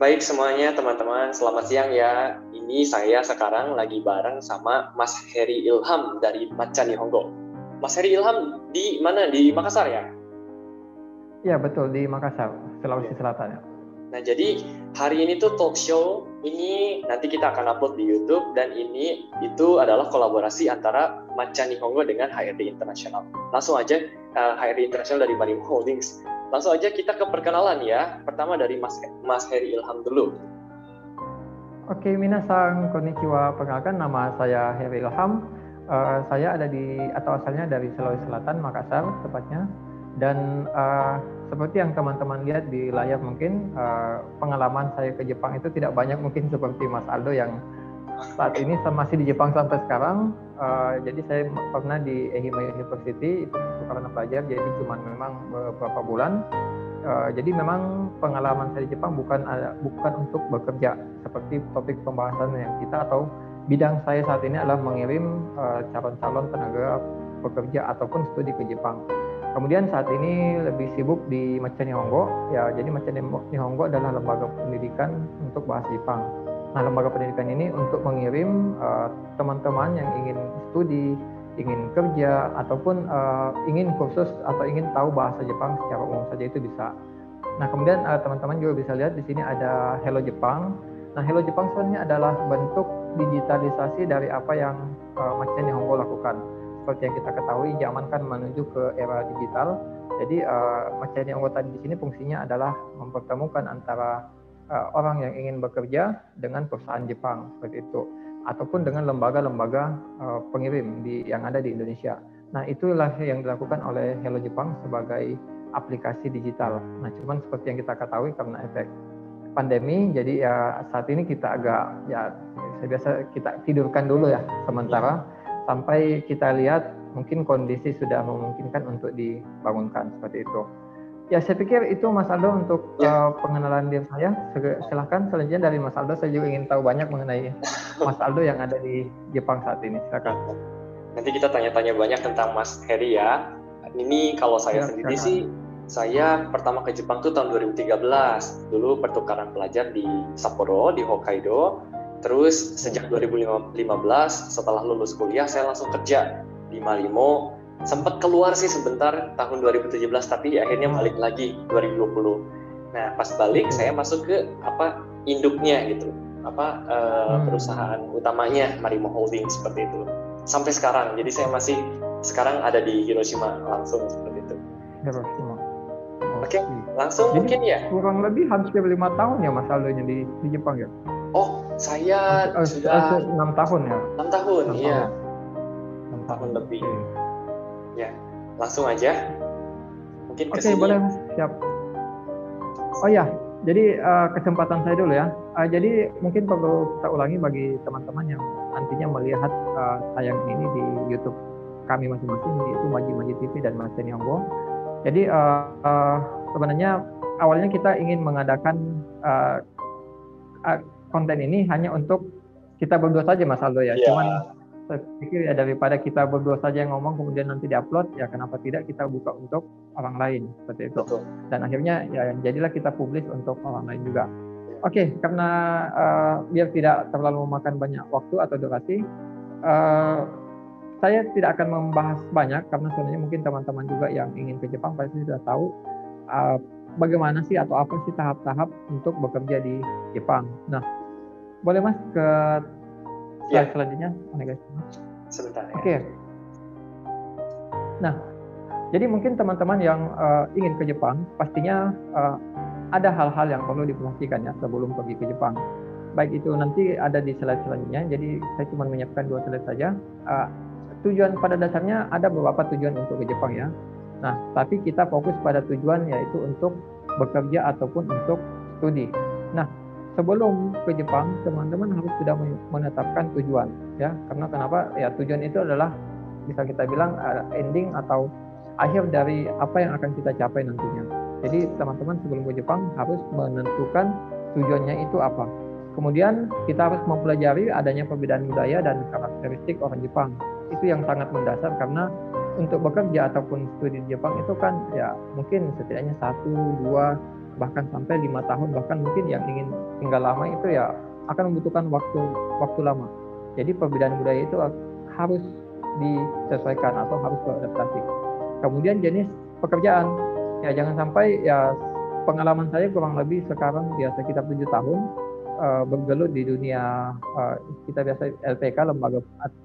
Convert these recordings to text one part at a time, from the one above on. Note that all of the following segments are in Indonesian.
Baik semuanya teman-teman, selamat siang ya. Ini saya sekarang lagi bareng sama Mas Heri Ilham dari Macan Nihongo. Mas Heri Ilham di mana? Di Makassar ya? Iya betul, di Makassar, Sulawesi Selatan ya. Nah jadi hari ini tuh talk show ini nanti kita akan upload di YouTube dan ini itu adalah kolaborasi antara Macan Nihongo dengan HRD International. Langsung aja HRD International dari Marimo Holdings. Langsung aja kita ke perkenalan ya. Pertama dari Mas Heri Ilham dulu. Oke, minasan konnichiwa. Perkenalkan, nama saya Heri Ilham. Saya ada atau asalnya dari Sulawesi Selatan, Makassar tepatnya. Dan seperti yang teman-teman lihat di layar mungkin, pengalaman saya ke Jepang itu tidak banyak mungkin seperti Mas Aldo yang saat ini masih di Jepang sampai sekarang. Jadi saya pernah di Ehime University, itu karena pelajar, jadi cuma memang beberapa bulan. Jadi memang pengalaman saya di Jepang bukan untuk bekerja seperti topik pembahasan yang kita, atau bidang saya saat ini adalah mengirim calon-calon tenaga pekerja ataupun studi ke Jepang. Kemudian saat ini lebih sibuk di Macan Nihongo ya. Jadi Macan Nihongo adalah lembaga pendidikan untuk bahasa Jepang. Nah, lembaga pendidikan ini untuk mengirim teman-teman yang ingin studi, ingin kerja, ataupun ingin kursus atau ingin tahu bahasa Jepang secara umum saja itu bisa. Nah, kemudian teman-teman juga bisa lihat di sini ada Hello Jepang. Nah, Hello Jepang sebenarnya adalah bentuk digitalisasi dari apa yang Macan Nihongo lakukan. Seperti yang kita ketahui, zaman kan menuju ke era digital. Jadi Macan Nihongo tadi di sini fungsinya adalah mempertemukan antara orang yang ingin bekerja dengan perusahaan Jepang seperti itu, ataupun dengan lembaga-lembaga pengirim yang ada di Indonesia. Nah, itulah yang dilakukan oleh Hello Jepang sebagai aplikasi digital. Nah, cuman seperti yang kita ketahui karena efek pandemi, jadi ya saat ini kita agak biasa kita tidurkan dulu ya sementara sampai kita lihat mungkin kondisi sudah memungkinkan untuk dibangunkan seperti itu. Ya, saya pikir itu Mas Aldo untuk pengenalan diri saya. Silahkan selanjutnya dari Mas Aldo, saya juga ingin tahu banyak mengenai Mas Aldo yang ada di Jepang saat ini. Silakan. Nanti kita tanya-tanya banyak tentang Mas Heri ya. Ini kalau saya sendiri sih, saya pertama ke Jepang tuh tahun 2013. Dulu pertukaran pelajar di Sapporo, di Hokkaido. Terus sejak 2015 setelah lulus kuliah saya langsung kerja di Marimo. Sempat keluar sih sebentar tahun 2017, tapi akhirnya balik lagi 2020. Nah, pas balik saya masuk ke induknya gitu, perusahaan utamanya Marimo Holdings seperti itu. Sampai sekarang, jadi saya masih sekarang ada di Hiroshima langsung seperti itu. Hiroshima. Oke, langsung jadi, mungkin ya. Kurang lebih hampir 5 tahun ya Mas Aldonya di Jepang ya? Oh, saya sudah 6 tahun ya? 6 tahun, iya. 6 tahun lebih. Ya, langsung aja. Mungkin ke sini. Oke, boleh, siap. Oh ya, jadi kesempatan saya dulu ya. Jadi mungkin perlu kita ulangi bagi teman-teman yang nantinya melihat tayangan ini di YouTube kami masing-masing, yaitu Maji TV dan Macan Nihongo. Jadi sebenarnya awalnya kita ingin mengadakan konten ini hanya untuk kita berdua saja, Mas Aldo ya. Cuman saya pikir ya daripada kita berdua saja yang ngomong kemudian nanti diupload, ya kenapa tidak kita buka untuk orang lain seperti itu. Betul. Dan akhirnya ya jadilah kita publish untuk orang lain juga. Oke, karena biar tidak terlalu memakan banyak waktu atau durasi, saya tidak akan membahas banyak karena sebenarnya mungkin teman-teman juga yang ingin ke Jepang pasti sudah tahu bagaimana sih atau apa sih tahap-tahap untuk bekerja di Jepang. Nah, boleh Mas ke slide selanjutnya, sebentar ya. Oke. Nah, jadi mungkin teman-teman yang ingin ke Jepang pastinya ada hal-hal yang perlu diperhatikan ya sebelum pergi ke Jepang. Baik itu nanti ada di slide selanjutnya. Jadi saya cuma menyiapkan 2 slide saja. Tujuan pada dasarnya ada beberapa tujuan untuk ke Jepang ya. Nah, tapi kita fokus pada tujuan yaitu untuk bekerja ataupun untuk studi. Nah, sebelum ke Jepang, teman-teman harus sudah menetapkan tujuan ya. Karena kenapa? Ya tujuan itu adalah bisa kita bilang ending atau akhir dari apa yang akan kita capai nantinya. Jadi teman-teman sebelum ke Jepang harus menentukan tujuannya itu apa. Kemudian kita harus mempelajari adanya perbedaan budaya dan karakteristik orang Jepang. Itu yang sangat mendasar karena untuk bekerja ataupun studi di Jepang itu kan ya mungkin setidaknya 1, 2 bahkan sampai 5 tahun, bahkan mungkin yang ingin tinggal lama itu ya akan membutuhkan waktu lama. Jadi perbedaan budaya itu harus disesuaikan atau harus beradaptasi. Kemudian jenis pekerjaan, ya jangan sampai ya pengalaman saya kurang lebih sekarang ya sekitar 7 tahun bergelut di dunia kita biasa LPK,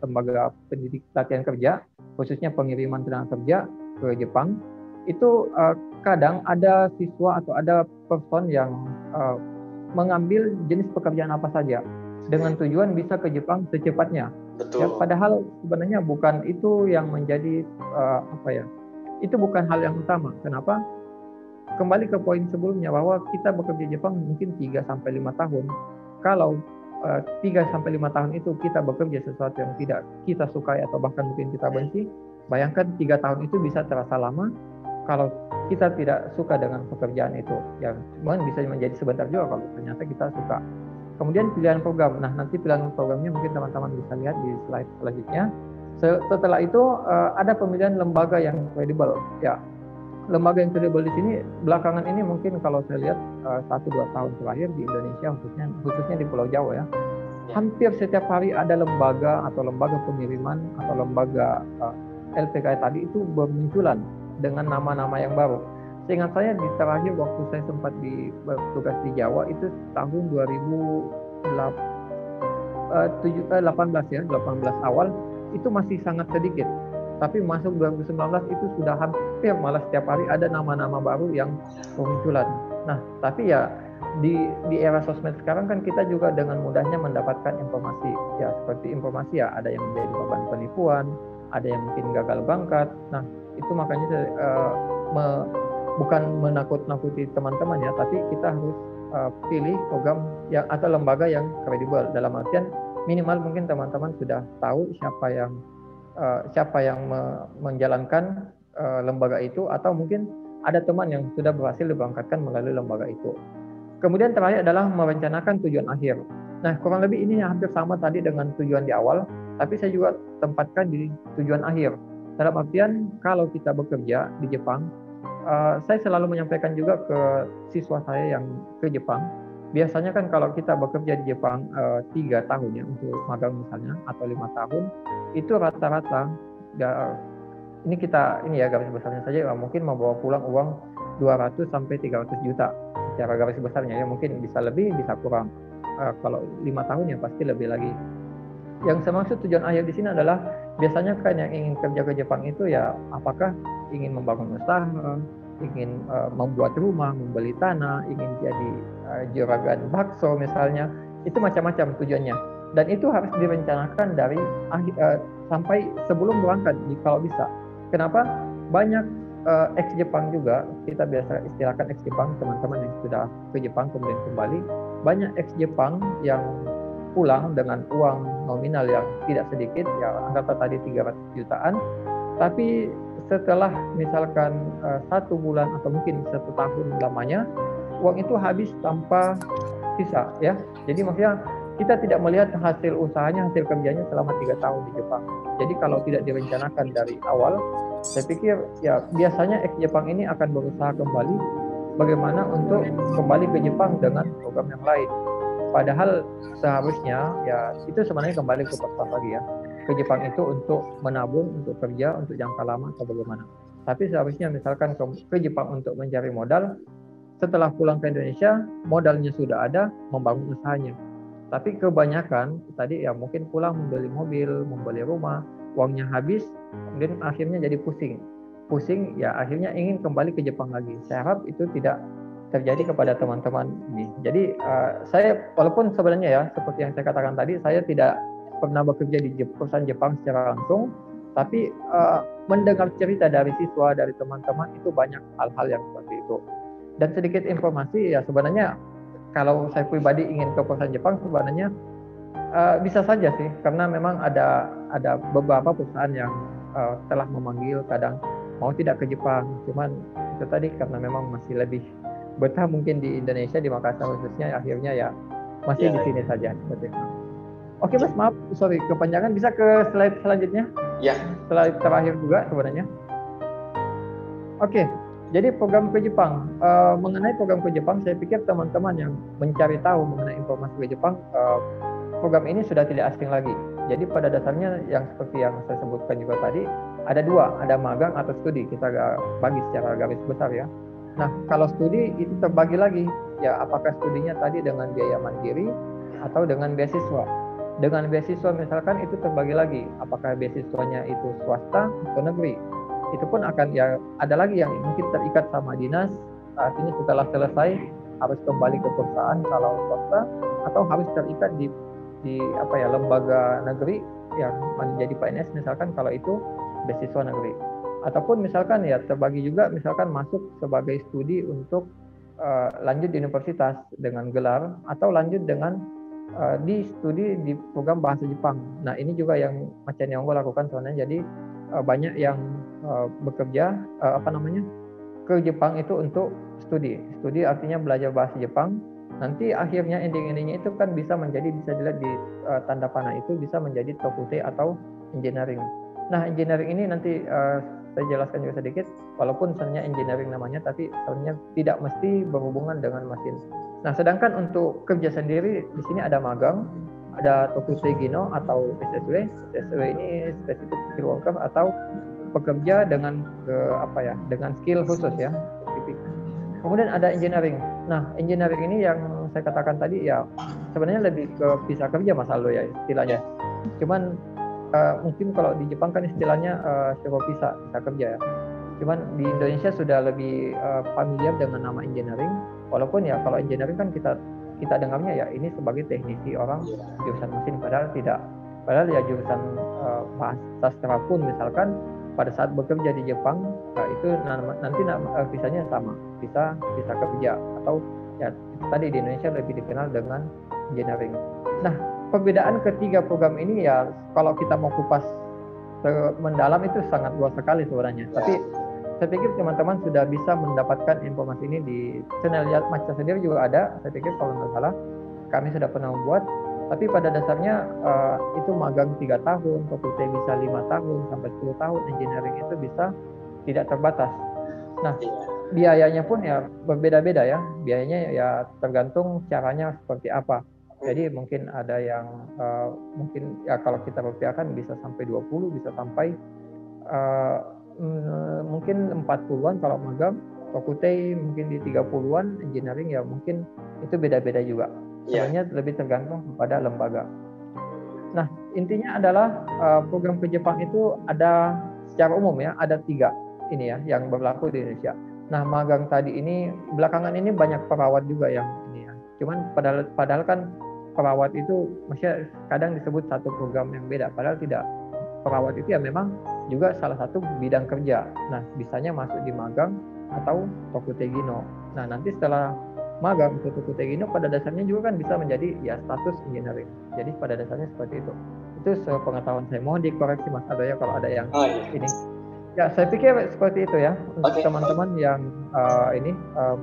lembaga pendidik latihan kerja, khususnya pengiriman tenaga kerja ke Jepang. Itu kadang ada siswa atau ada person yang mengambil jenis pekerjaan apa saja dengan tujuan bisa ke Jepang secepatnya. Betul. Ya, padahal sebenarnya bukan itu yang menjadi itu bukan hal yang utama. Kenapa? Kembali ke poin sebelumnya bahwa kita bekerja di Jepang mungkin 3-5 tahun. Kalau 3-5 tahun itu kita bekerja sesuatu yang tidak kita sukai atau bahkan mungkin kita benci, bayangkan 3 tahun itu bisa terasa lama. Kalau kita tidak suka dengan pekerjaan itu, ya cuman bisa menjadi sebentar juga kalau ternyata kita suka. Kemudian pilihan program. Nah, nanti pilihan programnya mungkin teman-teman bisa lihat di slide selanjutnya. Setelah itu ada pemilihan lembaga yang kredibel. Ya, lembaga yang kredibel di sini belakangan ini mungkin kalau saya lihat 1-2 tahun terakhir di Indonesia khususnya di Pulau Jawa ya, hampir setiap hari ada lembaga atau lembaga pengiriman atau lembaga LPK tadi itu bermunculan dengan nama-nama yang baru. Seingat saya di terakhir waktu saya sempat bertugas di Jawa itu tahun 2018 awal itu masih sangat sedikit. Tapi masuk 2019 itu sudah hampir malah setiap hari ada nama-nama baru yang bermunculan. Nah, tapi ya di era sosmed sekarang kan kita juga dengan mudahnya mendapatkan informasi. Ya seperti informasi ya ada yang menjadi korban penipuan, ada yang mungkin gagal bangkat. Nah, itu makanya bukan menakut-nakuti teman-teman ya, tapi kita harus pilih program yang atau lembaga yang kredibel. Dalam artian minimal mungkin teman-teman sudah tahu siapa yang menjalankan lembaga itu, atau mungkin ada teman yang sudah berhasil diberangkatkan melalui lembaga itu. Kemudian terakhir adalah merencanakan tujuan akhir. Nah, kurang lebih ini hampir sama tadi dengan tujuan di awal, tapi saya juga tempatkan di tujuan akhir. Dalam artian kalau kita bekerja di Jepang, saya selalu menyampaikan juga ke siswa saya yang ke Jepang. Biasanya kan kalau kita bekerja di Jepang 3 tahun ya untuk magang misalnya, atau 5 tahun, itu rata-rata ini ya garis besarnya saja mungkin membawa pulang uang 200 sampai 300 juta secara garis besarnya ya, mungkin bisa lebih bisa kurang. Kalau 5 tahun ya pasti lebih lagi. Yang saya maksud tujuan akhir di sini adalah biasanya kan yang ingin kerja ke Jepang itu ya apakah ingin membangun usaha, ingin membuat rumah, membeli tanah, ingin jadi juragan bakso misalnya, itu macam-macam tujuannya. Dan itu harus direncanakan dari sampai sebelum berangkat kalau bisa. Kenapa? Banyak ex-Jepang juga, kita biasa istilahkan ex-Jepang, teman-teman yang sudah ke Jepang kemudian kembali, banyak ex-Jepang yang pulang dengan uang nominal yang tidak sedikit, ya anggaplah tadi 300 jutaan, tapi setelah misalkan 1 bulan atau mungkin 1 tahun lamanya, uang itu habis tanpa sisa ya. Jadi maksudnya kita tidak melihat hasil usahanya, hasil kerjanya selama 3 tahun di Jepang. Jadi kalau tidak direncanakan dari awal, saya pikir ya biasanya ex-Jepang ini akan berusaha kembali bagaimana untuk kembali ke Jepang dengan program yang lain. Padahal seharusnya ya itu sebenarnya kembali ke pertama lagi ya, ke Jepang itu untuk menabung, untuk kerja, untuk jangka lama atau bagaimana. Tapi seharusnya misalkan ke Jepang untuk mencari modal, setelah pulang ke Indonesia modalnya sudah ada, membangun usahanya. Tapi kebanyakan tadi ya mungkin pulang membeli mobil, membeli rumah, uangnya habis, kemudian akhirnya jadi pusing ya akhirnya ingin kembali ke Jepang lagi. Saya harap itu tidak terjadi kepada teman-teman ini. Jadi saya walaupun sebenarnya ya seperti yang saya katakan tadi, saya tidak pernah bekerja di perusahaan Jepang secara langsung, tapi mendengar cerita dari siswa, dari teman-teman itu banyak hal-hal yang seperti itu. Dan sedikit informasi ya sebenarnya kalau saya pribadi ingin ke perusahaan Jepang sebenarnya bisa saja sih, karena memang ada beberapa perusahaan yang telah memanggil, kadang mau tidak ke Jepang, cuman itu tadi karena memang masih lebih betah mungkin di Indonesia, di Makassar khususnya, akhirnya ya masih di sini saja. Oke Mas, maaf, sorry kepanjangan, bisa ke slide selanjutnya? Ya. Slide terakhir juga sebenarnya. Oke, Jadi program ke Jepang, mengenai program ke Jepang, saya pikir teman-teman yang mencari tahu mengenai informasi ke Jepang, program ini sudah tidak asing lagi. Jadi pada dasarnya yang seperti yang saya sebutkan juga tadi, ada dua, ada magang atau studi. Kita bagi secara garis besar ya. Nah, kalau studi itu terbagi lagi, ya apakah studinya tadi dengan biaya mandiri atau dengan beasiswa. Dengan beasiswa misalkan itu terbagi lagi, apakah beasiswanya itu swasta atau negeri. Itu pun akan ya ada lagi yang mungkin terikat sama dinas, artinya setelah selesai harus kembali ke perusahaan kalau swasta, atau harus terikat di apa ya, lembaga negeri yang menjadi PNS misalkan kalau itu beasiswa negeri. Ataupun misalkan ya terbagi juga, misalkan masuk sebagai studi untuk lanjut di universitas dengan gelar, atau lanjut dengan di studi di program bahasa Jepang. Nah ini juga yang Macan Yonggo lakukan sebenarnya. Jadi banyak yang bekerja ke Jepang itu untuk studi artinya belajar bahasa Jepang. Nanti akhirnya ending-endingnya itu kan bisa dilihat di tanda panah itu bisa menjadi tokute atau engineering. Nah engineering ini nanti saya jelaskan juga sedikit, walaupun sebenarnya engineering namanya, tapi sebenarnya tidak mesti berhubungan dengan mesin. Nah sedangkan untuk kerja sendiri di sini ada magang, ada Tokuse Gino atau SSW. SSW ini Specific Skill Worker atau pekerja dengan dengan skill khusus ya. Kemudian ada engineering. Nah, engineering ini yang saya katakan tadi ya sebenarnya lebih ke bisa kerja Mas Aldo ya istilahnya. Cuman mungkin kalau di Jepang kan istilahnya bisa kerja ya. Cuman di Indonesia sudah lebih familiar dengan nama engineering. Walaupun ya kalau engineering kan kita dengarnya ya ini sebagai teknisi orang jurusan mesin, padahal tidak. Padahal ya jurusan bahasa sastra pun misalkan pada saat bekerja di Jepang itu nanti visanya sama, bisa kerja, atau ya tadi di Indonesia lebih dikenal dengan engineering. Nah perbedaan ketiga program ini ya kalau kita mau kupas mendalam itu sangat luas sekali sebenarnya. Tapi saya pikir teman-teman sudah bisa mendapatkan informasi ini di channel Maca sendiri juga ada. Saya pikir kalau nggak salah kami sudah pernah membuat. Tapi pada dasarnya itu magang 3 tahun, Tokute bisa 5 tahun sampai 10 tahun, engineering itu bisa tidak terbatas. Nah biayanya pun ya berbeda-beda ya. Biayanya ya tergantung caranya seperti apa. Jadi mungkin ada yang mungkin ya kalau kita rupiahkan bisa sampai 20, bisa sampai mungkin 40-an kalau magang, Tokute mungkin di 30-an, engineering ya mungkin itu beda-beda juga. Sebenarnya lebih tergantung kepada lembaga. Nah intinya adalah program ke Jepang itu ada secara umum ya, ada 3 ini ya yang berlaku di Indonesia. Nah magang tadi ini belakangan ini banyak perawat juga yang ini ya. Cuman padahal kan perawat itu masih kadang disebut satu program yang beda, padahal tidak. Perawat itu ya memang juga salah satu bidang kerja. Nah, bisanya masuk di magang atau Tokute Gino. Nah, nanti setelah magang ke Tokute Gino pada dasarnya juga kan bisa menjadi ya status engineering. Jadi pada dasarnya seperti itu. Itu sepengetahuan saya. Mohon dikoreksi Mas Aldo ya kalau ada yang ini. Ya, saya pikir seperti itu ya untuk teman-teman yang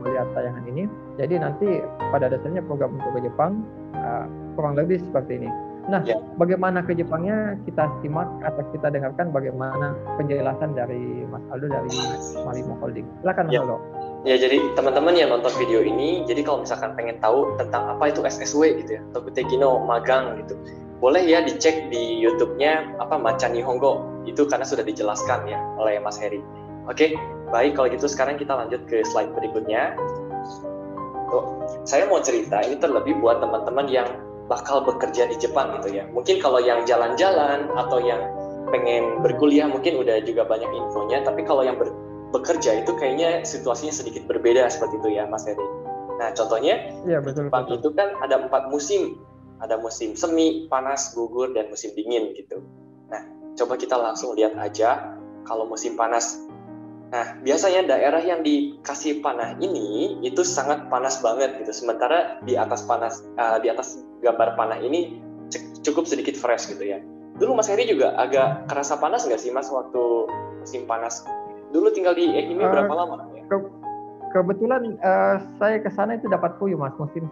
melihat tayangan ini. Jadi nanti pada dasarnya program untuk ke Jepang kurang lebih seperti ini. Nah, bagaimana ke Jepangnya kita simak atau kita dengarkan bagaimana penjelasan dari Mas Aldo dari Marimo Holding. Silakan Mas Aldo. Ya, jadi teman-teman yang nonton video ini, jadi kalau misalkan pengen tahu tentang apa itu SSW gitu ya, Tokute Gino magang gitu, boleh ya dicek di YouTube-nya Macan Nihongo. Itu karena sudah dijelaskan ya oleh Mas Heri. Oke, baik kalau gitu sekarang kita lanjut ke slide berikutnya. Tuh, saya mau cerita ini terlebih buat teman-teman yang bakal bekerja di Jepang gitu ya. Mungkin kalau yang jalan-jalan atau yang pengen berkuliah mungkin udah juga banyak infonya, tapi kalau yang bekerja itu kayaknya situasinya sedikit berbeda seperti itu ya Mas Heri. Nah contohnya Jepang itu kan ada 4 musim. Ada musim semi, panas, gugur, dan musim dingin gitu. Nah coba kita langsung lihat aja kalau musim panas. Nah, biasanya daerah yang dikasih panah ini itu sangat panas banget gitu. Sementara di atas gambar panah ini cukup sedikit fresh gitu ya. Dulu Mas Heri juga agak kerasa panas nggak sih Mas waktu musim panas? Dulu tinggal di Ehime berapa lama? Ya? Kebetulan saya ke sana itu dapat puyuh Mas, musim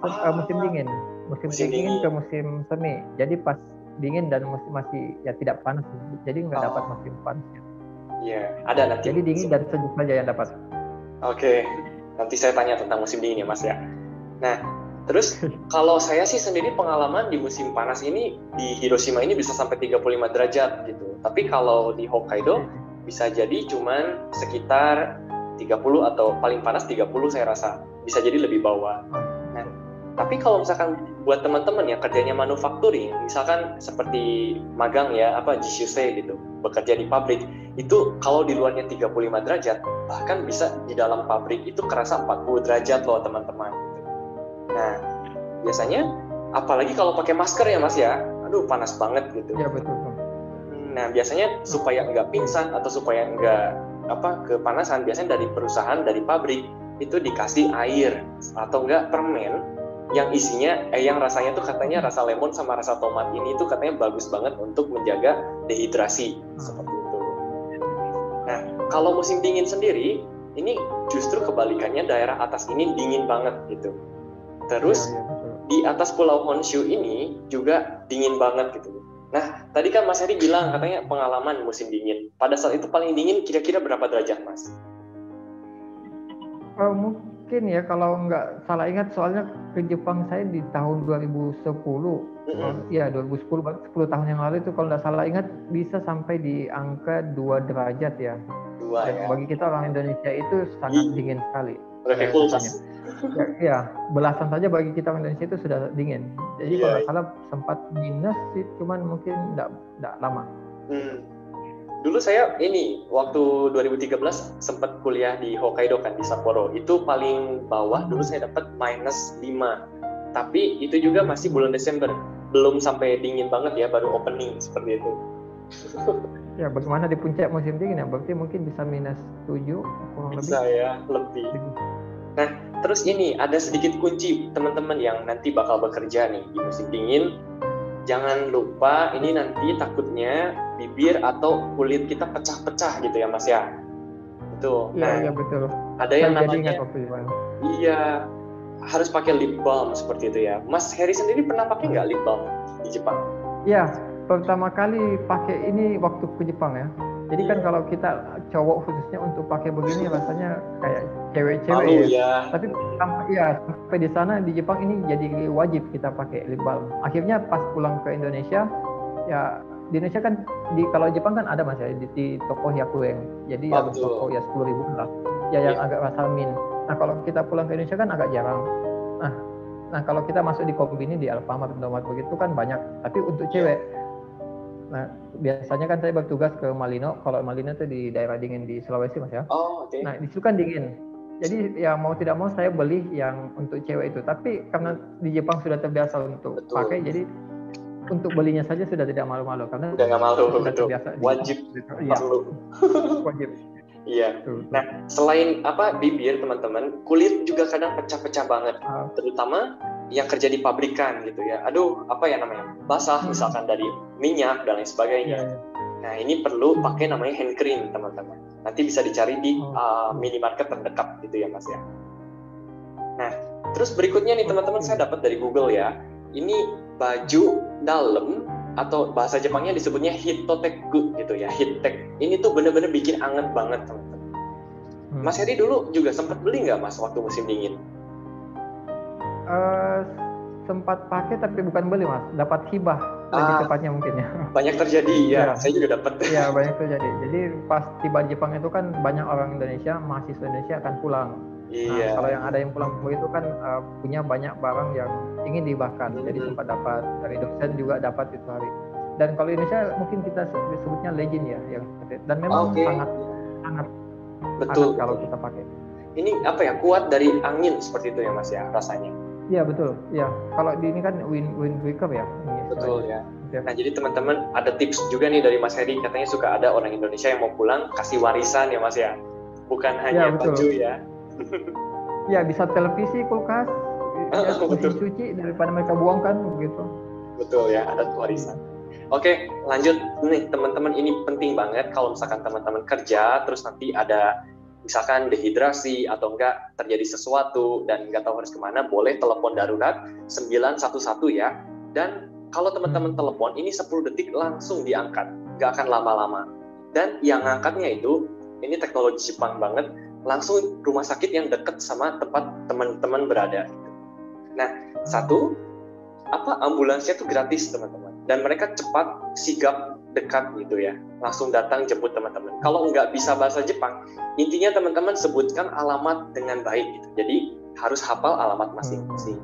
dingin. Musim dingin ke musim semi. Jadi pas dingin dan masih ya tidak panas. Jadi nggak dapat musim panasnya. Iya, ada nanti. Jadi dingin dan sejuk saja yang dapat. Oke, nanti saya tanya tentang musim dingin ya Mas ya. Nah, terus kalau saya sih sendiri pengalaman di musim panas ini di Hiroshima ini bisa sampai 35 derajat gitu. Tapi kalau di Hokkaido bisa jadi cuman sekitar 30 atau paling panas 30 saya rasa. Bisa jadi lebih bawah. Nah, tapi kalau misalkan buat teman-teman yang kerjanya manufacturing, misalkan seperti magang ya, jishusei gitu, bekerja di pabrik, itu kalau di luarnya 35 derajat, bahkan bisa di dalam pabrik itu kerasa 40 derajat loh teman-teman. Nah, biasanya apalagi kalau pakai masker ya Mas ya, aduh panas banget gitu. Ya betul. Nah, biasanya supaya nggak pingsan atau supaya nggak kepanasan, biasanya dari perusahaan, dari pabrik itu dikasih air atau enggak permen yang isinya yang rasanya tuh katanya rasa lemon sama rasa tomat ini tuh katanya bagus banget untuk menjaga dehidrasi seperti itu. Nah, kalau musim dingin sendiri ini justru kebalikannya, daerah atas ini dingin banget gitu. Terus di atas Pulau Honshu ini juga dingin banget gitu. Nah, tadi kan Mas Heri bilang katanya pengalaman musim dingin. Pada saat itu paling dingin kira-kira berapa derajat, Mas? Mungkin ya, kalau nggak salah ingat, soalnya ke Jepang saya di tahun 2010. Ya 2010, 10 tahun yang lalu itu kalau nggak salah ingat bisa sampai di angka 2 derajat ya. Ya. Bagi kita orang Indonesia itu sangat dingin sekali. Ya, belasan saja bagi kita orang Indonesia itu sudah dingin. Jadi kalau nggak salah sempat minus sih, cuman mungkin nggak lama. Dulu saya waktu 2013 sempat kuliah di Hokkaido kan, di Sapporo. Itu paling bawah dulu saya dapat -5. Tapi itu juga masih bulan Desember. Belum sampai dingin banget ya, baru opening seperti itu. Ya, bagaimana di puncak musim dingin ya? Berarti mungkin bisa -7 kurang lebih. Bisa ya, lebih. Nah, terus ada sedikit kunci teman-teman yang nanti bakal bekerja nih di musim dingin. Jangan lupa, ini nanti takutnya bibir atau kulit kita pecah-pecah gitu ya Mas ya. Itu. Iya, betul. Ada yang namanya. Iya, harus pakai lip balm seperti itu ya. Mas Heri sendiri pernah pakai nggak lip balm di Jepang? Iya, pertama kali pakai ini waktu ke Jepang ya. Jadi kan kalau kita cowok khususnya untuk pakai begini rasanya kayak cewek-cewek ya. Tapi sampai di sana di Jepang ini jadi wajib kita pakai lip balm. Akhirnya pas pulang ke Indonesia, ya di Indonesia kan kalau Jepang kan ada Mas ya di toko Hyakuen. Jadi toko ya 10.000 lah. Ya yang agak rasa mint. Nah, kalau kita pulang ke Indonesia kan agak jarang. Nah kalau kita masuk di Kombini, di Alfamart, Indomaret begitu kan banyak. Tapi untuk cewek, nah biasanya kan saya bertugas ke Malino. Kalau Malino itu di daerah dingin di Sulawesi Mas ya. Nah di situ kan dingin. Jadi ya mau tidak mau saya beli yang untuk cewek itu. Tapi karena di Jepang sudah terbiasa untuk pakai, jadi untuk belinya saja sudah tidak malu-malu karena udah nggak malu, betul. Terbiasa Wajib. Wajib. Iya. Nah, selain bibir teman-teman, kulit juga kadang pecah-pecah banget, terutama yang kerja di pabrikan gitu ya. Aduh, basah misalkan dari minyak dan lain sebagainya. Nah, ini perlu pakai namanya hand cream teman-teman. Nanti bisa dicari di minimarket terdekat gitu ya Mas ya. Nah, terus berikutnya nih teman-teman, saya dapat dari Google ya. Ini baju dalam atau bahasa Jepangnya disebutnya hitoteku gitu ya, hitek. Ini tuh bener-bener bikin anget banget teman-teman. Mas Heri dulu juga sempat beli nggak Mas waktu musim dingin? Sempat pakai tapi bukan beli Mas, dapat hibah lebih tepatnya mungkin ya. Banyak terjadi ya, saya juga dapat. Iya, banyak terjadi. Jadi pas tiba di Jepang itu kan banyak orang Indonesia, mahasiswa Indonesia akan pulang. Nah, kalau yang ada yang pulang itu kan punya banyak barang yang ingin dihibahkan. Jadi sempat dapat dari dosen juga dapat itu hari. Dan kalau Indonesia mungkin kita sebutnya legend ya, yang dan memang sangat betul kalau kita pakai. Ini kuat dari angin seperti itu ya Mas ya rasanya. Iya betul. Ya kalau di ini kan windbreaker ya. Betul ya. Nah jadi teman-teman ada tips juga nih dari Mas Heri, katanya suka ada orang Indonesia yang mau pulang kasih warisan ya Mas ya. Bukan hanya baju ya. Ya bisa televisi, kulkas, mesin cuci daripada mereka buang kan begitu. Betul ya, ada warisan. Oke, lanjut nih teman-teman, ini penting banget kalau misalkan teman-teman kerja terus nanti ada misalkan dehidrasi atau enggak terjadi sesuatu dan enggak tahu harus kemana, boleh telepon darurat 911 ya. Dan kalau teman-teman telepon ini 10 detik langsung diangkat, enggak akan lama-lama. Dan yang ngangkatnya itu, ini teknologi Jepang banget, langsung rumah sakit yang dekat sama tempat teman-teman berada. Nah, satu, ambulansnya tuh gratis teman-teman, dan mereka cepat, sigap, dekat gitu ya, langsung datang jemput teman-teman. Kalau nggak bisa bahasa Jepang, intinya teman-teman sebutkan alamat dengan baik gitu. Jadi harus hafal alamat masing-masing.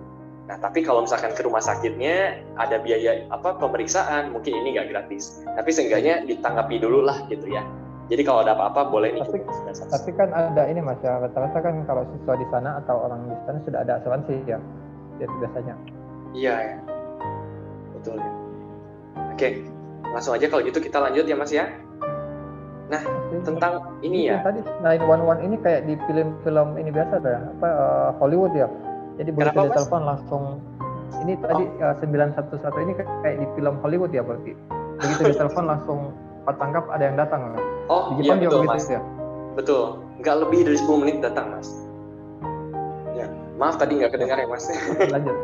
Nah, tapi kalau misalkan ke rumah sakitnya ada biaya pemeriksaan, mungkin ini nggak gratis. Tapi seenggaknya ditanggapi dulu lah gitu ya. Jadi kalau ada apa-apa boleh nih. Tapi kan ada ini Mas ya, rata-rata kan kalau siswa di sana atau orang di sana sudah ada asuransi ya, biasanya. Iya ya, betul ya. Oke. Langsung aja kalau gitu kita lanjut ya Mas ya. Nah, tentang ini ya. Tadi 911 ini kayak di film-film ini biasa ya, Hollywood ya. Jadi begitu ditelepon langsung. Ini tadi 911 ini kayak di film Hollywood ya berarti. Begitu ditelepon langsung tangkap ada yang datang. Di Jepang juga begitu Mas. Ya. Betul. Nggak lebih dari 10 menit datang Mas. Ya, maaf tadi nggak kedengar ya Mas. Lanjut.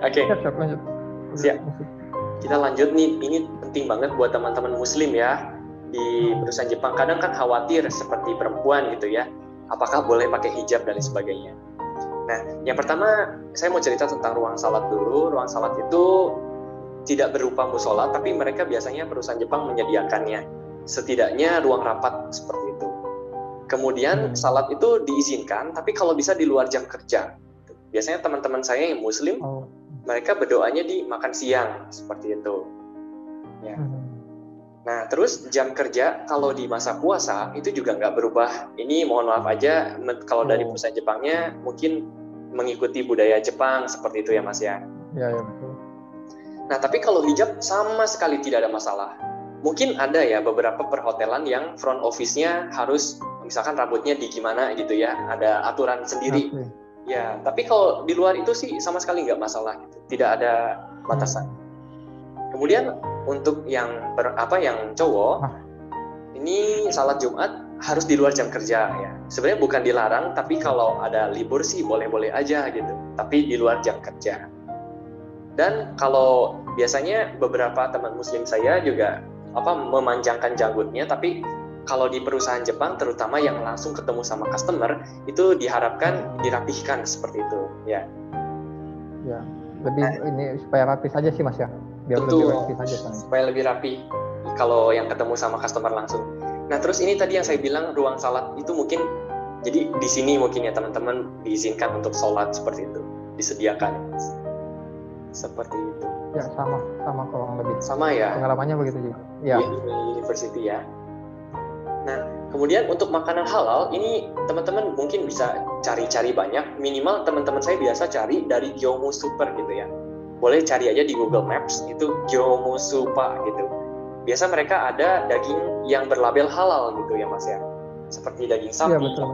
Oke. Siap, lanjut. Siap. Kita lanjut nih, ini penting banget buat teman-teman muslim ya di perusahaan Jepang. Kadang kan khawatir seperti perempuan gitu ya, apakah boleh pakai hijab dan sebagainya. Nah, yang pertama saya mau cerita tentang ruang salat dulu. Ruang salat itu tidak berupa musola, tapi mereka biasanya perusahaan Jepang menyediakannya, setidaknya ruang rapat seperti itu. Kemudian salat itu diizinkan, tapi kalau bisa di luar jam kerja. Biasanya teman-teman saya yang muslim, mereka berdoanya di makan siang seperti itu. Ya. Nah, terus jam kerja kalau di masa puasa itu juga nggak berubah. Ini mohon maaf aja, kalau dari perusahaan Jepangnya mungkin mengikuti budaya Jepang seperti itu ya Mas ya. Ya betul. Nah, tapi kalau hijab sama sekali tidak ada masalah. Mungkin ada ya beberapa perhotelan yang front office-nya harus misalkan rambutnya di gimana gitu ya, ada aturan sendiri. Ya, tapi kalau di luar itu sih sama sekali nggak masalah gitu. Tidak ada batasan. Kemudian untuk yang yang cowok, ini salat Jumat harus di luar jam kerja ya. Sebenarnya bukan dilarang, tapi kalau ada libur sih boleh-boleh aja gitu. Tapi di luar jam kerja. Dan kalau biasanya beberapa teman muslim saya juga memanjangkan janggutnya, tapi kalau di perusahaan Jepang terutama yang langsung ketemu sama customer itu diharapkan dirapihkan seperti itu ya. Ya, lebih ini supaya rapi saja sih Mas ya. Biar betul, lebih rapi saja supaya lebih rapi kalau yang ketemu sama customer langsung. Nah, terus ini tadi yang saya bilang ruang salat itu mungkin jadi di sini mungkin ya teman-teman diizinkan untuk sholat seperti itu, disediakan seperti itu. Ya, sama kurang lebih. Sama ya. Pengalamannya begitu juga. Ya. Di university ya. Nah, kemudian untuk makanan halal, ini teman-teman mungkin bisa cari-cari banyak. Minimal teman-teman saya biasa cari dari Gyomu Super gitu ya. Boleh cari aja di Google Maps, itu Gyomu Super gitu. Biasa mereka ada daging yang berlabel halal gitu ya Mas ya. Seperti daging sapi. Iya, betul.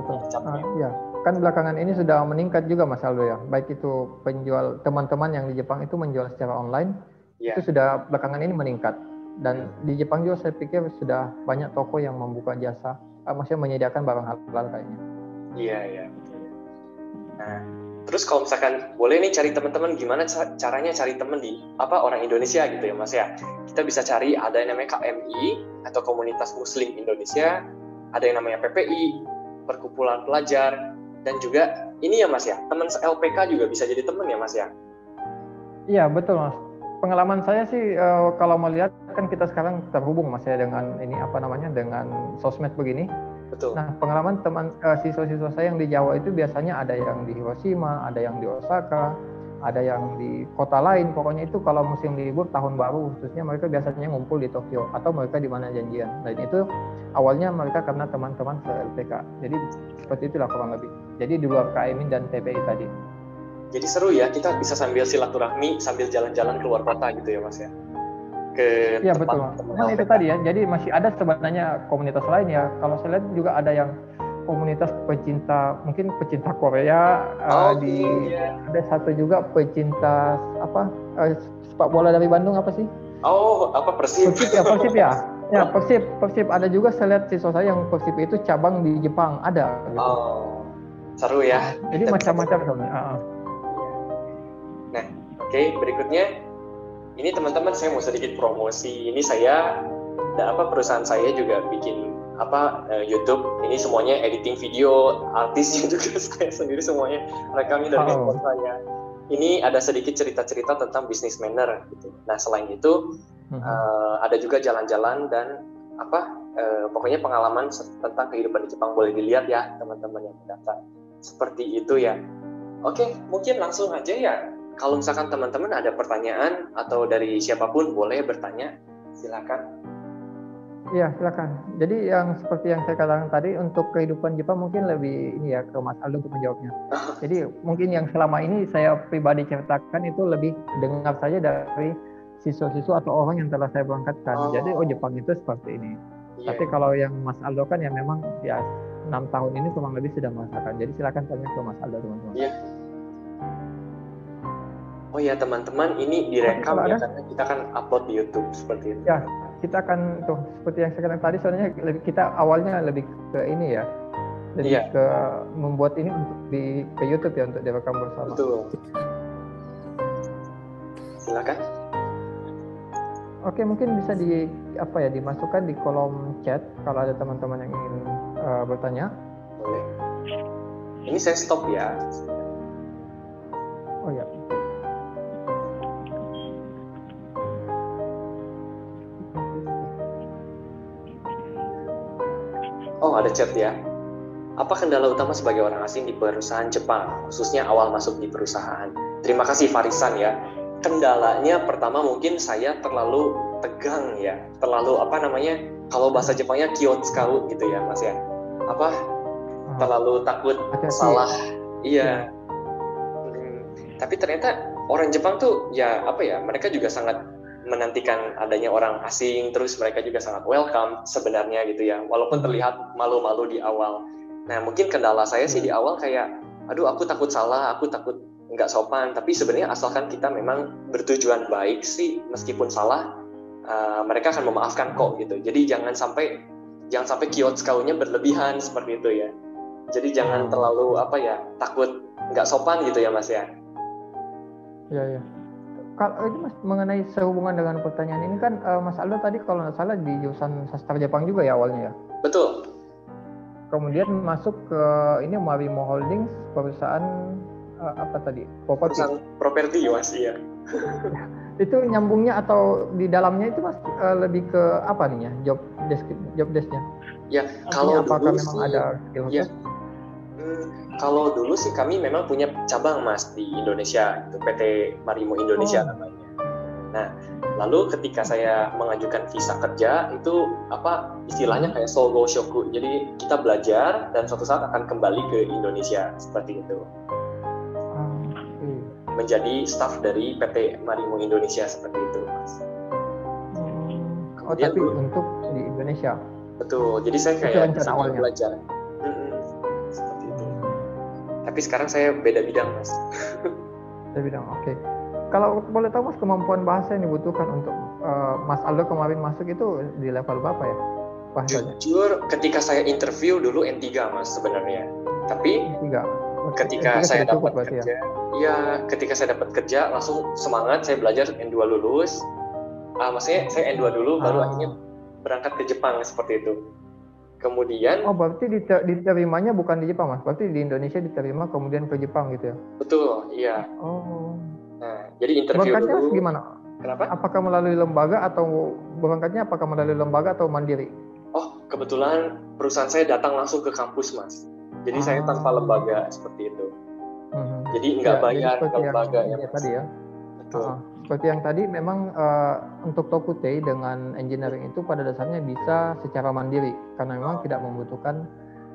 Iya. Kan belakangan ini sudah meningkat juga Mas Aldo ya. Baik itu penjual, teman-teman yang di Jepang itu menjual secara online, itu sudah belakangan ini meningkat. Dan di Jepang juga saya pikir sudah banyak toko yang membuka jasa, maksudnya menyediakan barang halal kayaknya. Iya. Nah, terus kalau misalkan boleh nih cari teman-teman, gimana caranya cari teman di orang Indonesia gitu ya Mas ya. Kita bisa cari ada yang namanya KMI atau Komunitas Muslim Indonesia, ada yang namanya PPI, Perkumpulan Pelajar, dan juga ini ya Mas ya, teman LPK juga bisa jadi teman ya Mas ya. Iya betul Mas. Pengalaman saya sih kalau melihat kan kita sekarang terhubung Mas ya dengan ini dengan sosmed begini. Betul. Nah, pengalaman teman siswa-siswa saya yang di Jawa itu biasanya ada yang di Hiroshima, ada yang di Osaka, ada yang di kota lain. Pokoknya itu kalau musim libur tahun baru khususnya mereka biasanya ngumpul di Tokyo atau mereka di mana janjian. Dan itu awalnya mereka karena teman-teman se-LPK. Jadi seperti itulah kurang lebih. Jadi di luar KMI dan TPI tadi. Jadi seru ya, kita bisa sambil silaturahmi, sambil jalan-jalan keluar kota gitu ya Mas ya. Iya betul. Cuman itu tadi ya, jadi masih ada sebenarnya komunitas lain ya. Kalau saya lihat juga ada yang komunitas pecinta, mungkin pecinta Korea, ada satu juga pecinta sepak bola dari Bandung apa sih? Persib. Persib ya. Ya Persib ada juga saya lihat siswa saya yang Persib itu cabang di Jepang ada. Gitu. Seru ya. Jadi macam-macam soalnya. Nah, oke, berikutnya ini teman-teman saya mau sedikit promosi. Ini saya perusahaan saya juga bikin YouTube. Ini semuanya editing video, artisnya juga saya sendiri semuanya rekamnya dari handphone saya. Ini ada sedikit cerita-cerita tentang business manner gitu. Nah selain itu ada juga jalan-jalan dan pokoknya pengalaman tentang kehidupan di Jepang, boleh dilihat ya teman-teman yang mendaftar. Seperti itu ya. Oke, mungkin langsung aja ya. Kalau misalkan teman-teman ada pertanyaan atau dari siapapun boleh bertanya, silakan. Iya, silakan. Jadi yang seperti yang saya katakan tadi, untuk kehidupan Jepang mungkin lebih ini ya ke Mas Aldo untuk menjawabnya. Jadi mungkin yang selama ini saya pribadi ceritakan itu lebih dengar saja dari siswa-siswa atau orang yang telah saya berangkatkan. Jadi Jepang itu seperti ini. Tapi kalau yang Mas Aldo kan ya memang ya 6 tahun ini kurang lebih sudah merasakan. Jadi silakan tanya ke Mas Aldo teman-teman. Iya. Oh ya teman-teman, ini direkam ya karena kita kan upload di YouTube seperti itu. Ya, kita akan tuh seperti yang saya katakan tadi, soalnya kita awalnya lebih ke ini ya, lebih ke membuat ini untuk ke YouTube ya, untuk direkam bersama. Betul. Silakan. Oke, mungkin bisa dimasukkan di kolom chat kalau ada teman-teman yang ingin bertanya. Boleh. Ini saya stop ya. Oh ya. Oh, ada chat ya. Apa kendala utama sebagai orang asing di perusahaan Jepang, khususnya awal masuk di perusahaan? Terima kasih Farisan ya. Kendalanya pertama mungkin saya terlalu tegang ya. Terlalu kalau bahasa Jepangnya kyotsukau gitu ya Mas ya. Terlalu takut salah. Iya. Tapi ternyata orang Jepang tuh mereka juga sangat menantikan adanya orang asing, terus mereka juga sangat welcome sebenarnya gitu ya, walaupun terlihat malu-malu di awal. Nah mungkin kendala saya sih di awal kayak, aku takut salah, aku takut nggak sopan, tapi sebenarnya asalkan kita memang bertujuan baik sih, meskipun salah, mereka akan memaafkan kok gitu. Jadi jangan sampai kyotsukau-nya berlebihan seperti itu ya. Jadi jangan terlalu takut nggak sopan gitu ya Mas ya. Iya. Kalau ini Mas, mengenai sehubungan dengan pertanyaan ini kan Mas Aldo tadi kalau nggak salah di jurusan sastra Jepang juga ya awalnya ya? Betul. Kemudian masuk ke ini Marimo Holdings, perusahaan Perusahaan properti Mas, iya. Itu nyambungnya atau di dalamnya itu Mas lebih ke apa nih ya, job desk-nya? Ya, kalau apakah dulu memang sih, ada skill ya. Kalau dulu sih kami memang punya cabang Mas di Indonesia, itu PT Marimo Indonesia namanya. Nah, lalu ketika saya mengajukan visa kerja itu istilahnya kayak Sogo Shoku. Jadi kita belajar dan suatu saat akan kembali ke Indonesia seperti itu. Menjadi staf dari PT Marimo Indonesia seperti itu, Mas. Kemudian, tapi untuk di Indonesia. Betul. Jadi saya kayak sambil belajar. Seperti itu. Tapi sekarang saya beda bidang, Mas. Beda bidang, oke. Kalau boleh tahu Mas, kemampuan bahasa yang dibutuhkan untuk Mas Aldo kemarin masuk itu di level berapa ya bahasanya? Jujur, ketika saya interview dulu N3 Mas sebenarnya. Tapi ketika saya dapat kerja, ketika saya dapat kerja langsung semangat, saya belajar N2 lulus. Maksudnya saya N2 dulu baru akhirnya berangkat ke Jepang seperti itu. Kemudian berarti diterimanya bukan di Jepang Mas, berarti di Indonesia diterima kemudian ke Jepang gitu ya? Betul, iya. Nah, jadi interview berangkatnya dulu. Gimana? Kenapa? Apakah melalui lembaga atau mandiri? Oh, kebetulan perusahaan saya datang langsung ke kampus Mas. Jadi saya tanpa lembaga seperti itu. Jadi nggak bayar ke lembaga ya Mas. Tadi ya. Betul. Seperti yang tadi memang untuk Tokutei dengan engineering itu pada dasarnya bisa secara mandiri karena memang tidak membutuhkan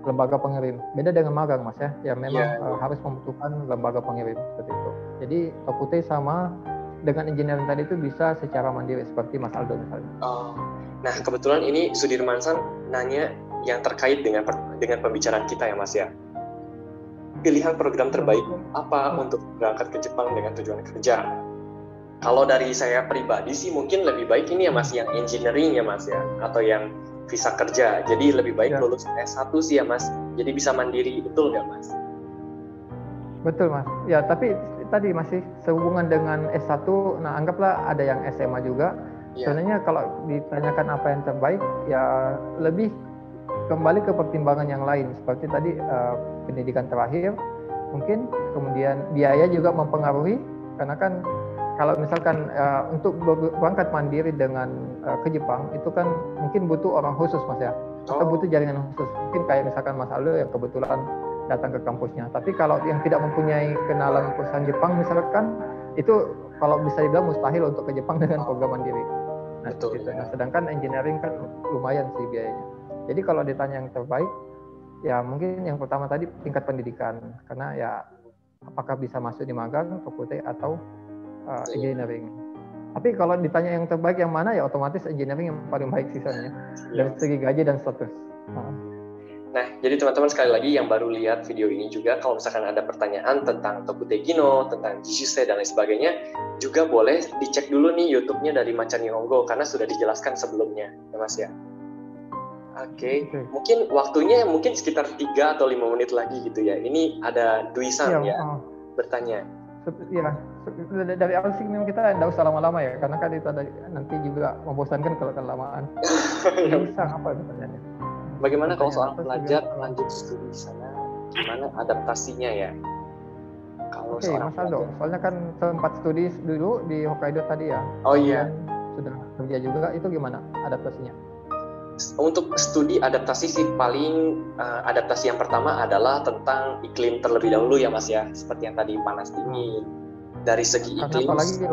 lembaga pengirim. Beda dengan magang Mas ya, yang memang harus membutuhkan lembaga pengirim seperti itu. Jadi Tokutei sama dengan engineering tadi itu bisa secara mandiri seperti Mas Aldo misalnya. Nah kebetulan ini Sudirmansan nanya yang terkait dengan pembicaraan kita ya Mas ya. Pilihan program terbaik apa untuk berangkat ke Jepang dengan tujuan kerja? Kalau dari saya pribadi sih mungkin lebih baik ini ya Mas, yang engineering ya Mas ya, atau yang visa kerja. Jadi lebih baik lulus S1 sih ya Mas, jadi bisa mandiri, betul nggak Mas? Betul Mas, ya tapi tadi masih sehubungan dengan S1, nah anggaplah ada yang SMA juga. Sebenarnya kalau ditanyakan apa yang terbaik, ya lebih kembali ke pertimbangan yang lain seperti tadi pendidikan terakhir mungkin, kemudian biaya juga mempengaruhi karena kan kalau misalkan untuk berangkat mandiri dengan ke Jepang itu kan mungkin butuh orang khusus Mas ya, atau butuh jaringan khusus, mungkin kayak misalkan Mas Aldo yang kebetulan datang ke kampusnya. Tapi kalau yang tidak mempunyai kenalan perusahaan Jepang misalkan, itu kalau bisa dibilang mustahil untuk ke Jepang dengan program mandiri. Nah, Betul, gitu. Nah, sedangkan engineering kan lumayan sih biayanya. Jadi kalau ditanya yang terbaik, ya mungkin yang pertama tadi tingkat pendidikan, karena ya apakah bisa masuk di magang, fakultas atau engineering. Tapi kalau ditanya yang terbaik yang mana, ya otomatis engineering yang paling baik sisanya dari segi gaji dan status. Nah, jadi teman-teman sekali lagi yang baru lihat video ini juga, kalau misalkan ada pertanyaan tentang Tokutei Gino, tentang Jishusei dan lain sebagainya, juga boleh dicek dulu nih YouTube-nya dari Macan Nihongo, karena sudah dijelaskan sebelumnya, ya Mas ya. Oke. Mungkin waktunya mungkin sekitar 3 atau 5 menit lagi gitu ya. Ini ada Dwi-san ya, bertanya. Ya, dari awal sih memang kita tidak usah lama-lama ya, karena kan itu ada, nanti juga membosankan kalau kelamaan. Bisa apa pertanyaannya? Bagaimana kalau seorang pelajar lanjut studi di sana, gimana adaptasinya ya? Kalau Mas Aldo, soalnya kan sempat studi dulu di Hokkaido tadi ya. Oh iya. Sudah kerja juga, itu gimana adaptasinya? Untuk studi adaptasi sih paling adaptasi yang pertama adalah tentang iklim terlebih dahulu ya Mas ya, seperti yang tadi panas dingin. Dari segi iklim. Karena apalagi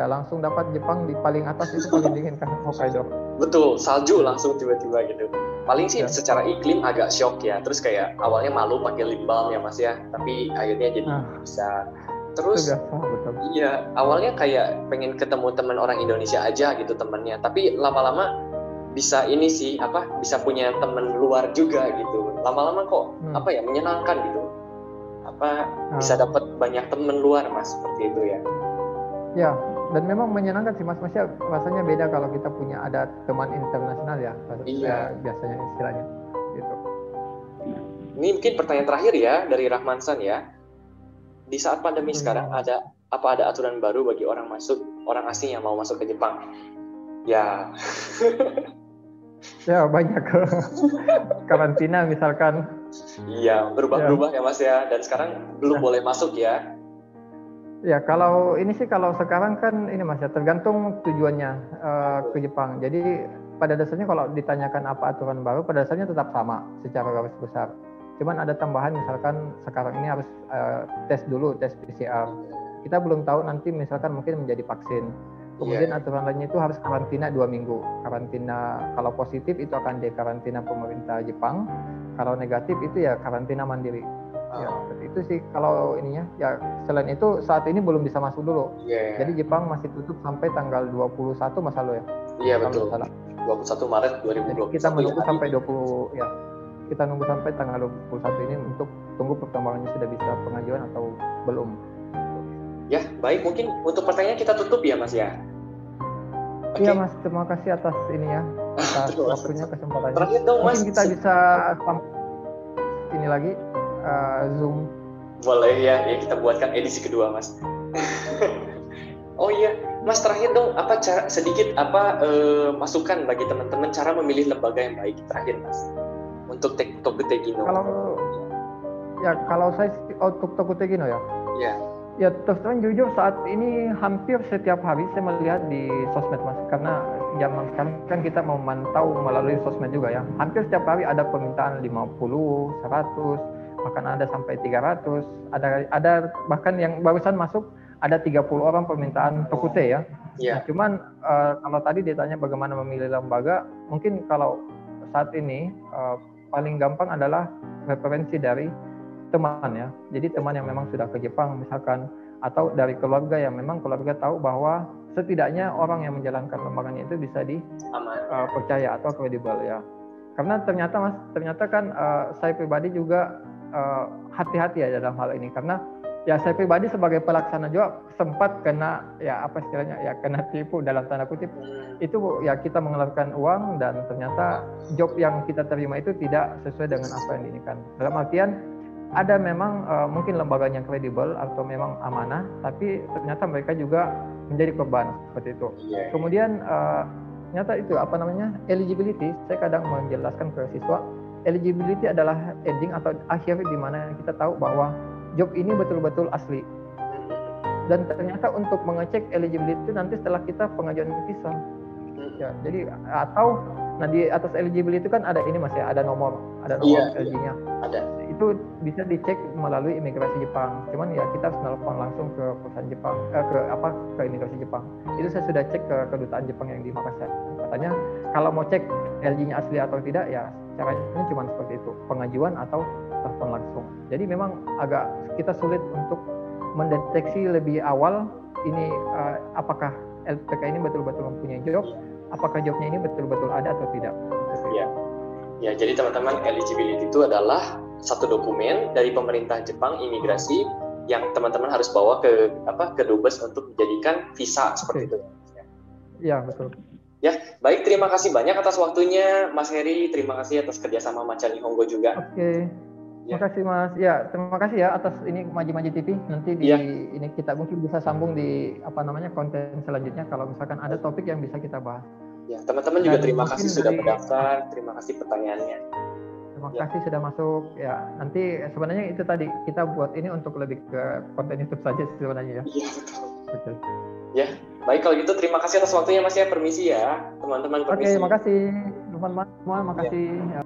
langsung dapat Jepang di paling atas itu paling dingin kan Hokkaido. Betul, salju langsung tiba-tiba gitu. Paling sih secara iklim agak shock ya. Terus kayak awalnya malu pakai lip balm ya Mas ya, tapi akhirnya jadi bisa. Terus iya, awalnya kayak pengen ketemu teman orang Indonesia aja gitu temannya, tapi lama-lama bisa ini sih bisa punya teman luar juga gitu. Lama-lama kok menyenangkan gitu. Bisa dapat banyak teman luar Mas, seperti itu ya. Ya, dan memang menyenangkan sih Mas. Rasanya beda kalau kita punya ada teman internasional ya. Iya. Biasanya istilahnya gitu. Ini mungkin pertanyaan terakhir ya dari Rahmansan ya. Di saat pandemi sekarang ada aturan baru bagi orang asing yang mau masuk ke Jepang? Ya. Ya banyak karantina misalkan. Iya, berubah-ubah ya Mas ya. Dan sekarang belum boleh masuk ya. Ya kalau sekarang kan ini Mas ya, tergantung tujuannya ke Jepang. Jadi pada dasarnya kalau ditanyakan apa aturan baru, pada dasarnya tetap sama secara garis besar. Cuman ada tambahan, misalkan sekarang ini harus tes PCR. Kita belum tahu nanti misalkan mungkin menjadi vaksin. Kemudian aturan lainnya itu harus karantina 2 minggu. Karantina kalau positif itu akan dikarantina pemerintah Jepang. Kalau negatif itu ya karantina mandiri. Ya, seperti itu sih kalau ininya. Ya selain itu saat ini belum bisa masuk dulu. Jadi Jepang masih tutup sampai tanggal 21 Mas Aldo ya. Iya betul. 21 Maret 2021. Jadi kita menunggu sampai 20 ya. Kita nunggu sampai tanggal 21 ini untuk tunggu perkembangannya sudah bisa pengajuan atau belum. Ya, baik, mungkin untuk pertanyaan kita tutup ya Mas ya. Iya Mas, terima kasih atas ini ya, atas waktunya, kesempatannya. Terakhir dong Mas. Mungkin kita bisa ini lagi Zoom. Boleh ya, kita buatkan edisi kedua Mas. Oh iya, Mas terakhir dong, masukan bagi teman-teman cara memilih lembaga yang baik terakhir Mas untuk Tokutei Gino. Kalau saya untuk Tokutei Gino ya. Iya. Ya terus terang jujur saat ini hampir setiap hari saya melihat di sosmed Mas, karena zaman sekarang kan kita memantau melalui sosmed juga ya. Hampir setiap hari ada permintaan 50, 100, bahkan ada sampai 300. Ada bahkan yang barusan masuk ada 30 orang permintaan Tokutei ya. Nah, cuman kalau tadi ditanya bagaimana memilih lembaga, mungkin kalau saat ini paling gampang adalah referensi dari teman ya. Jadi teman yang memang sudah ke Jepang misalkan, atau dari keluarga yang memang keluarga tahu bahwa setidaknya orang yang menjalankan lembaganya itu bisa dipercaya atau kredibel ya. Karena ternyata kan saya pribadi juga hati-hati ya dalam hal ini, karena ya saya pribadi sebagai pelaksana juga sempat kena kena tipu dalam tanda kutip. Itu ya kita mengeluarkan uang dan ternyata job yang kita terima itu tidak sesuai dengan apa yang diinginkan. Dalam artian ada memang mungkin lembaganya kredibel atau memang amanah, tapi ternyata mereka juga menjadi korban seperti itu. Kemudian ternyata itu apa namanya eligibility. Saya kadang menjelaskan ke siswa, eligibility adalah ending atau akhir di mana kita tahu bahwa job ini betul-betul asli. Dan ternyata untuk mengecek eligibility itu nanti setelah kita pengajuan visa. Ya, jadi atau di atas eligibility itu kan ada ini Mas ya, ada nomor LG-nya. Ada. Itu bisa dicek melalui imigrasi Jepang. Cuman ya kita harus nelpon langsung ke perusahaan Jepang, ke imigrasi Jepang. Itu saya sudah cek ke kedutaan Jepang yang di Makassar. Katanya kalau mau cek LG-nya asli atau tidak ya caranya cuma seperti itu, pengajuan atau telepon langsung. Jadi memang agak kita sulit untuk mendeteksi lebih awal ini apakah LPK ini betul-betul mempunyai job, apakah jobnya ini betul-betul ada atau tidak. Ya, jadi teman-teman, eligibility itu adalah satu dokumen dari pemerintah Jepang imigrasi yang teman-teman harus bawa ke dubes untuk dijadikan visa seperti itu. Ya, betul. Ya, baik, terima kasih banyak atas waktunya Mas Heri, terima kasih atas kerjasama Macan Nihongo juga. Oke. Terima kasih Mas. Ya, terima kasih ya atas ini Maji-Maji TV. Nanti ini kita mungkin bisa sambung di konten selanjutnya kalau misalkan ada topik yang bisa kita bahas. Ya, teman-teman juga terima kasih sudah mendaftar, terima kasih pertanyaannya. Terima kasih sudah masuk. Ya, nanti sebenarnya itu tadi kita buat ini untuk lebih ke konten YouTube saja sebenarnya ya. Iya, betul. Ya, baik kalau gitu terima kasih atas waktunya Mas ya, permisi ya, teman-teman, permisi. Oke, makasih teman-teman semua, makasih. Ya.